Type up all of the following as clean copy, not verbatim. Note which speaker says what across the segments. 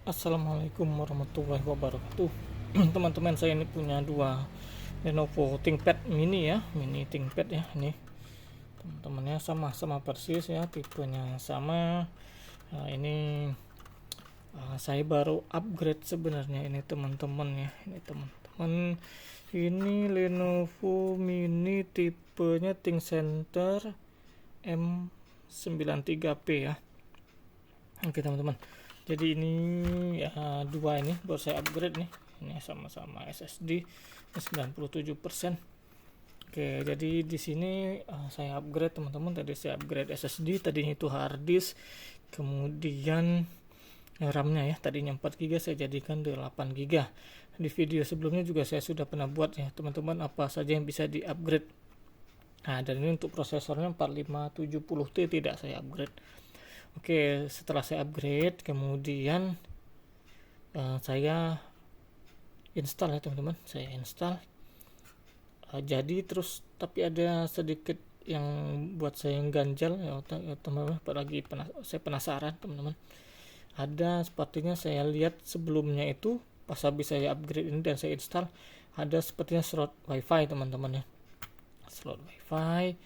Speaker 1: Assalamualaikum warahmatullahi wabarakatuh. Teman-teman, saya ini punya dua Lenovo ThinkPad mini ya, mini ThinkPad ya. Ini teman-temannya sama persis ya, tipenya sama. Nah, ini saya baru upgrade sebenarnya ini teman-teman ya. Ini Lenovo mini tipenya ThinkCentre M93P ya. Oke teman-teman, jadi ini ya, dua ini baru saya upgrade nih. Ini sama-sama SSD 97%. Oke, jadi di sini saya upgrade teman-teman. Tadi saya upgrade SSD, tadinya itu hard disk, kemudian RAM-nya ya, tadinya 4 GB saya jadikan 8 GB. Di video sebelumnya juga saya sudah pernah buat ya teman-teman, apa saja yang bisa di upgrade. Nah, dan ini untuk prosesornya 4570T tidak saya upgrade. Oke, setelah saya upgrade, kemudian saya install ya teman-teman. Saya install. Jadi terus, tapi ada sedikit yang buat saya yang ganjal ya teman-teman. Apalagi saya penasaran teman-teman. Ada sepertinya saya lihat sebelumnya itu pas habis saya upgrade ini dan saya install, ada sepertinya slot wifi teman-teman ya. Slot wifi.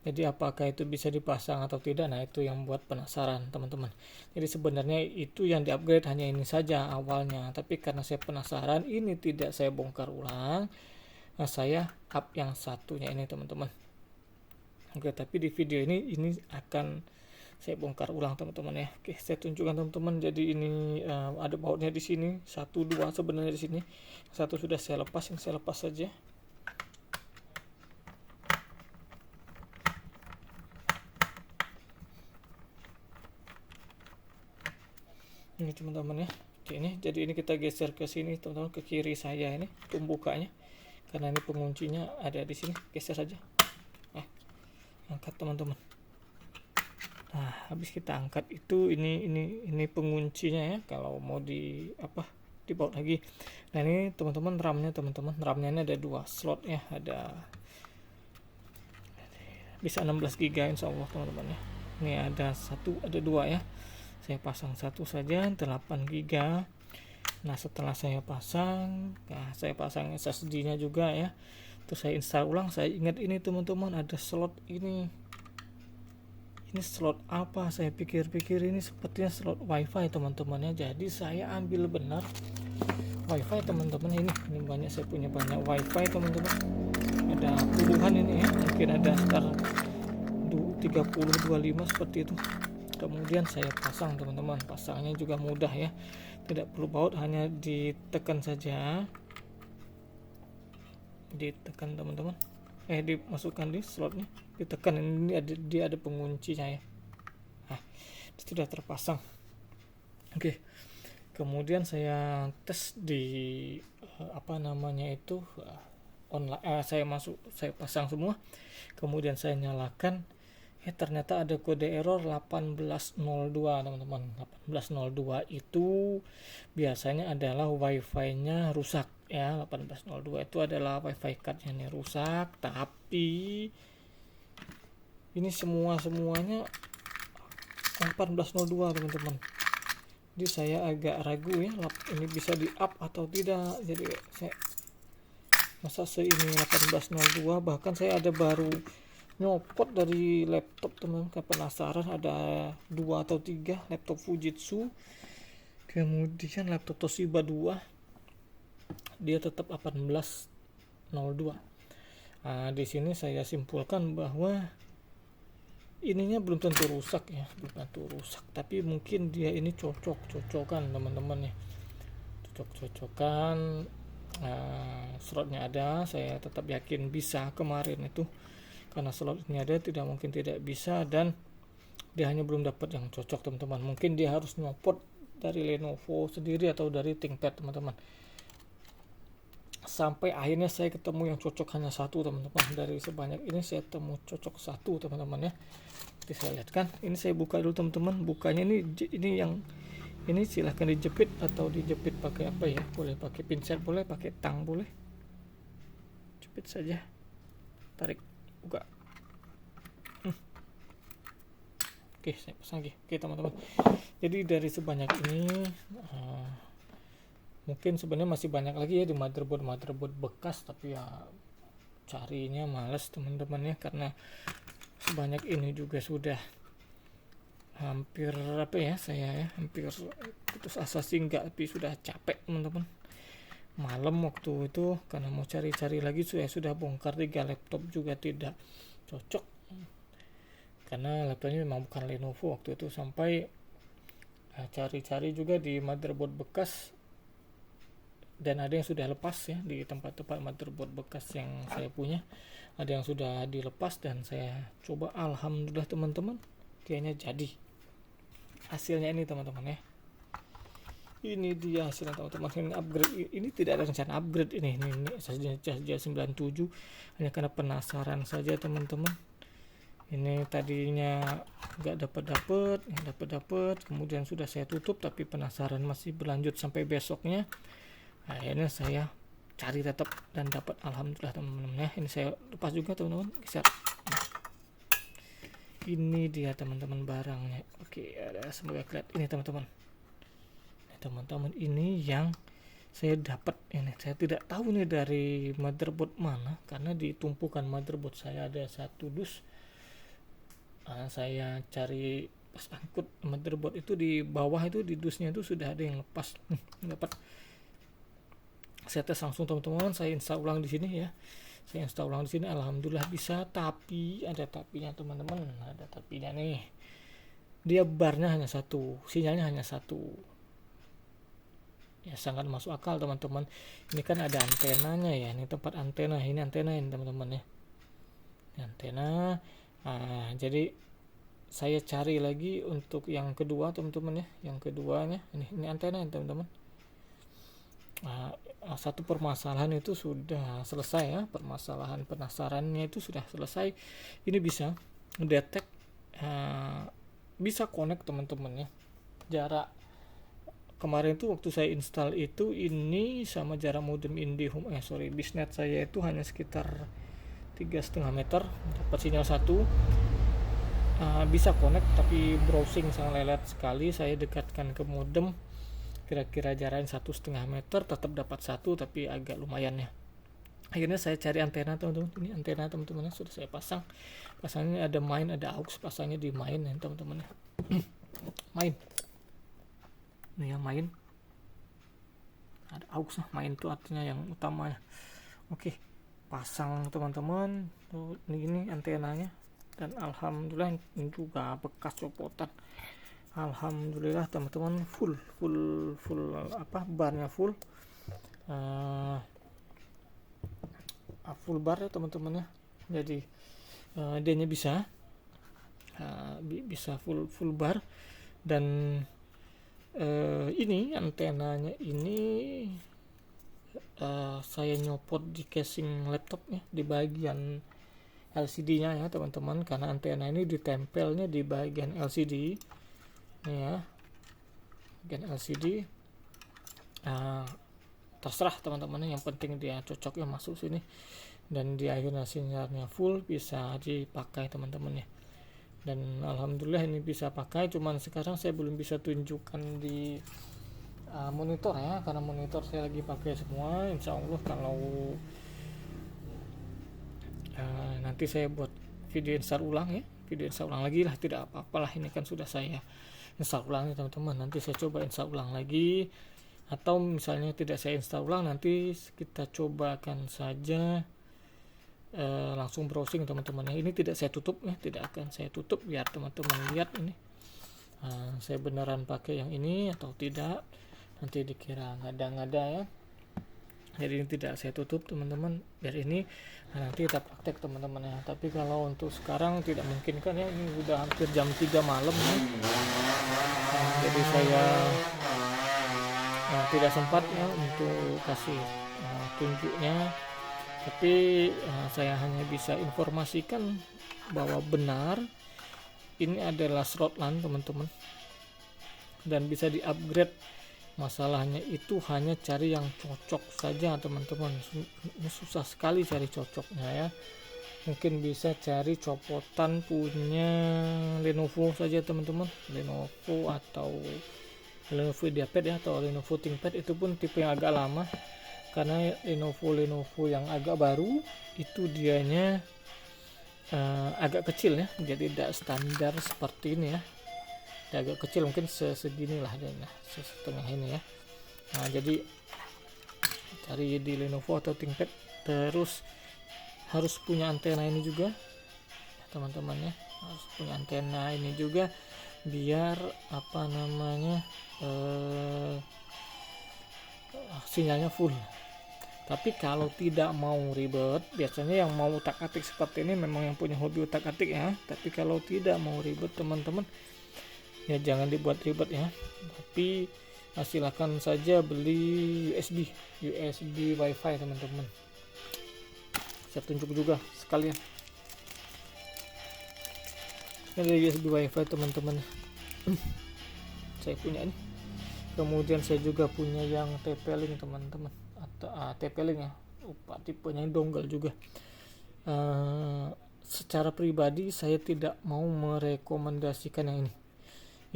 Speaker 1: Jadi apakah itu bisa dipasang atau tidak? Nah, itu yang buat penasaran teman-teman. Jadi sebenarnya itu yang di-upgrade hanya ini saja awalnya. Tapi karena saya penasaran, ini tidak saya bongkar ulang. Nah, saya up yang satunya ini teman-teman. Oke, tapi di video ini akan saya bongkar ulang teman-teman ya. Oke, saya tunjukkan teman-teman. Jadi ini ada bautnya di sini, 1 2 sebenarnya di sini. Satu sudah saya lepas, yang saya lepas saja. Ini teman-teman ya. Oke, ini jadi ini kita geser ke sini teman-teman, ke kiri saya ini pembukanya. Karena ini penguncinya ada di sini, geser saja. Angkat teman-teman. Nah, habis kita angkat itu ini penguncinya ya, kalau mau dibaut lagi. Nah, ini teman-teman RAM-nya teman-teman. RAM-nya ini ada 2 slot ya, bisa 16 GB insyaallah teman-teman ya. Ini ada 2 ya. Saya pasang satu saja 8 GB. Nah, setelah saya pasang SSD-nya juga ya. Terus saya install ulang. Saya ingat ini teman-teman, ada slot ini. Ini slot apa? Saya pikir-pikir ini sepertinya slot wifi teman-teman ya. Jadi saya ambil benar wifi teman-teman. Ini banyak, saya punya banyak wifi teman-teman. Ada puluhan ini ya. Mungkin ada sekitar 30 25 seperti itu. Kemudian saya pasang teman-teman. Pasangnya juga mudah ya, tidak perlu baut, hanya ditekan saja, ditekan teman-teman, dimasukkan di slotnya, ditekan. Ini dia ada penguncinya ya. Nah, sudah terpasang. Oke, kemudian saya tes di online. Saya pasang semua, kemudian saya nyalakan. Ternyata ada kode error 1802 teman-teman. 1802 itu biasanya adalah wifi-nya rusak ya. 1802 itu adalah wifi card-nya nih rusak. Tapi ini semuanya 1802 teman-teman. Jadi saya agak ragu ya, ini bisa di up atau tidak. Jadi saya masa ini 1802, bahkan saya ada baru nyopot dari laptop teman-teman, penasaran. Ada 2 atau 3 laptop Fujitsu, kemudian laptop Toshiba 2, dia tetap 1802. Nah, di sini saya simpulkan bahwa ininya belum tentu rusak ya, tapi mungkin dia ini cocok-cocokan teman-teman ya, cocok-cocokan. Slotnya ada, saya tetap yakin bisa kemarin itu. Karena slot ini ada, tidak mungkin tidak bisa, dan dia hanya belum dapat yang cocok teman-teman. Mungkin dia harus nyopot dari Lenovo sendiri atau dari ThinkPad teman-teman. Sampai akhirnya saya ketemu yang cocok hanya satu teman-teman. Dari sebanyak ini saya temu cocok satu teman-teman ya. Jadi saya lihatkan, ini saya buka dulu teman-teman. Bukanya ini yang ini silahkan dijepit atau dijepit pakai apa ya, boleh pakai pinset, boleh pakai tang, boleh. Jepit saja, tarik, buka. Oke, saya pasang lagi. Oke teman-teman, jadi dari sebanyak ini mungkin sebenarnya masih banyak lagi ya di motherboard bekas, tapi ya carinya males teman-teman ya, karena sebanyak ini juga sudah hampir hampir putus asa sih enggak, tapi sudah capek teman-teman. Malam waktu itu karena mau cari-cari lagi, sudah bongkar 3 laptop juga tidak cocok, karena laptopnya memang bukan Lenovo waktu itu. Sampai cari-cari juga di motherboard bekas, dan ada yang sudah lepas ya, di tempat-tempat motherboard bekas yang saya punya ada yang sudah dilepas, dan saya coba, alhamdulillah teman-teman, kayaknya jadi hasilnya ini teman-teman ya. Ini dia hasilnya teman-teman. Ini upgrade, ini tidak ada rencana upgrade ini saja 97, hanya karena penasaran saja teman-teman. Ini tadinya nggak dapat, kemudian sudah saya tutup, tapi penasaran masih berlanjut sampai besoknya. Akhirnya saya cari tetap dan dapat, alhamdulillah teman-teman ya. Ini saya lepas juga teman-teman, geser. Ini dia teman-teman barangnya. Oke, semoga kelihatan ini teman-teman. Ini yang saya dapat ini. Saya tidak tahu nih dari motherboard mana, karena di tumpukan motherboard saya ada 1 dus. Saya cari pas angkut motherboard itu, di bawah itu di dusnya itu sudah ada yang lepas. Dapat. Saya tes langsung teman-teman, saya install ulang di sini ya. Alhamdulillah bisa, tapi ada tapinya teman-teman. Ada tapinya nih. Dia barnya hanya 1, sinyalnya hanya 1. Ya sangat masuk akal teman-teman. Ini kan ada antenanya ya. Ini tempat antena. Ini antena ini teman-teman ya. Ini antena. Jadi saya cari lagi untuk yang kedua teman-teman ya. Yang keduanya ini antena ini teman-teman. Satu permasalahan itu sudah selesai ya, permasalahan penasarannya itu sudah selesai. Ini bisa mendetek, bisa connect teman-teman ya. Jarak kemarin itu waktu saya install itu, ini sama jarak modem IndiHome BISnet saya itu hanya sekitar 3,5 meter, dapat sinyal 1. Bisa connect, tapi browsing sangat lelet sekali. Saya dekatkan ke modem, kira-kira jaraknya 1,5 meter, tetap dapat 1, tapi agak lumayan ya. Akhirnya saya cari antena teman-teman. Ini antena teman-teman sudah saya pasangnya ada main, ada aux, pasangnya di main ya teman-teman ya. Main ini ya, main ada aux, main itu artinya yang utamanya. Oke, pasang teman-teman. Ini antenanya, dan alhamdulillah ini juga bekas copotan. Alhamdulillah teman-teman, full barnya full bar ya teman-teman ya. Jadi dia bisa full bar. Dan ini antenanya ini saya nyopot di casing laptopnya, di bagian LCD-nya ya teman-teman, karena antena ini ditempelnya di bagian LCD nih ya, bagian LCD. Terserah teman-teman, yang penting dia cocoknya masuk sini, dan di akhirnya sinyalnya full, bisa dipakai teman-teman ya. Dan alhamdulillah ini bisa pakai, cuman sekarang saya belum bisa tunjukkan di monitor ya, karena monitor saya lagi pakai semua. Insya Allah kalau nanti saya buat video install ulang lagi lah, tidak apa-apalah. Ini kan sudah saya install ulang ya teman-teman. Nanti saya coba install ulang lagi, atau misalnya tidak saya install ulang, nanti kita cobakan saja langsung browsing teman-teman. Ini tidak saya tutup ya, tidak akan saya tutup, biar teman-teman lihat ini saya beneran pakai yang ini atau tidak, nanti dikira ngada-ngada ya. Jadi ini tidak saya tutup teman-teman, biar ini nanti kita praktek teman-teman ya. Tapi kalau untuk sekarang tidak mungkin kan ya, ini udah hampir jam 3 malam ya. Jadi saya tidak sempat ya untuk kasih tunjuknya, tapi saya hanya bisa informasikan bahwa benar ini adalah slot LAN teman-teman, dan bisa di upgrade. Masalahnya itu hanya cari yang cocok saja teman-teman. Susah sekali cari cocoknya ya. mungkin bisa cari copotan punya Lenovo saja teman-teman, Lenovo atau Lenovo IdeaPad ya, atau Lenovo ThinkPad. Itu pun tipe yang agak lama, karena Lenovo yang agak baru itu dianya agak kecil ya, jadi tidak standar seperti ini ya. Dia agak kecil, mungkin segini lah adanya, setengah ini ya. Nah, jadi cari di Lenovo atau ThinkPad. Terus harus punya antena ini juga teman-teman ya, harus punya antena ini juga biar apa namanya sinyalnya full. Tapi kalau tidak mau ribet, biasanya yang mau utak-atik seperti ini memang yang punya hobi utak-atik ya. Tapi kalau tidak mau ribet teman-teman, ya jangan dibuat ribet ya. Tapi silakan saja beli USB WiFi teman-teman. Saya tunjuk juga sekalian. Ini USB WiFi teman-teman. Saya punya ini. Kemudian saya juga punya yang TP-Link teman-teman, atau TP-Link ya, lupa tipenya, dongle juga. Secara pribadi saya tidak mau merekomendasikan yang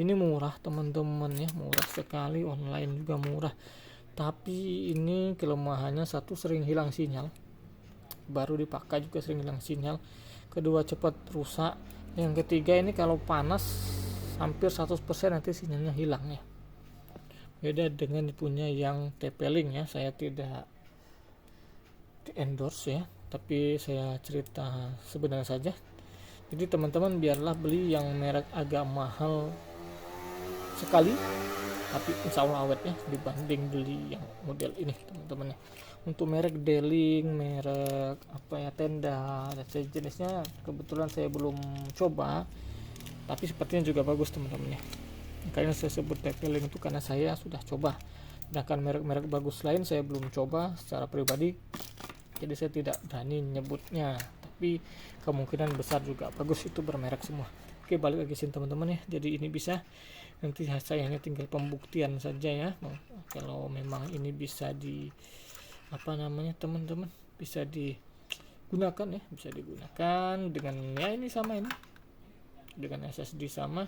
Speaker 1: ini murah teman-teman ya, murah sekali, online juga murah, tapi ini kelemahannya satu, sering hilang sinyal, baru dipakai juga sering hilang sinyal. Kedua, cepat rusak. Yang ketiga, ini kalau panas hampir 100% nanti sinyalnya hilang ya. Beda dengan punya yang TP-Link ya, saya tidak endorse ya, tapi saya cerita sebenarnya saja. Jadi teman-teman biarlah beli yang merek agak mahal sekali, tapi insya Allah awet ya, dibanding beli yang model ini teman-teman ya. Untuk merek D-Link, merek apa ya, Tenda dan sejenisnya, kebetulan saya belum coba, tapi sepertinya juga bagus teman-teman ya. Makanya saya sebut TP-Link itu karena saya sudah coba. Sedangkan merek-merek bagus lain saya belum coba secara pribadi, jadi saya tidak berani nyebutnya, tapi kemungkinan besar juga bagus, itu bermerek semua. Oke, balik lagi sini teman-teman ya. Jadi ini bisa, nanti saya hanya tinggal pembuktian saja ya. Kalau memang ini bisa di apa namanya teman-teman, bisa digunakan ya, bisa digunakan dengan ya ini sama, ini dengan SSD sama,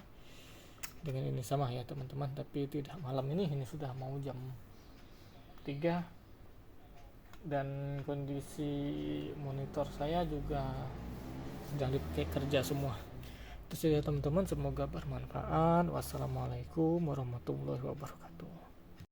Speaker 1: dengan ini sama ya teman-teman. Tapi tidak malam ini sudah mau jam 3 dan kondisi monitor saya juga sedang dipakai kerja semua. Itu saja teman-teman, semoga bermanfaat. Wassalamualaikum warahmatullahi wabarakatuh.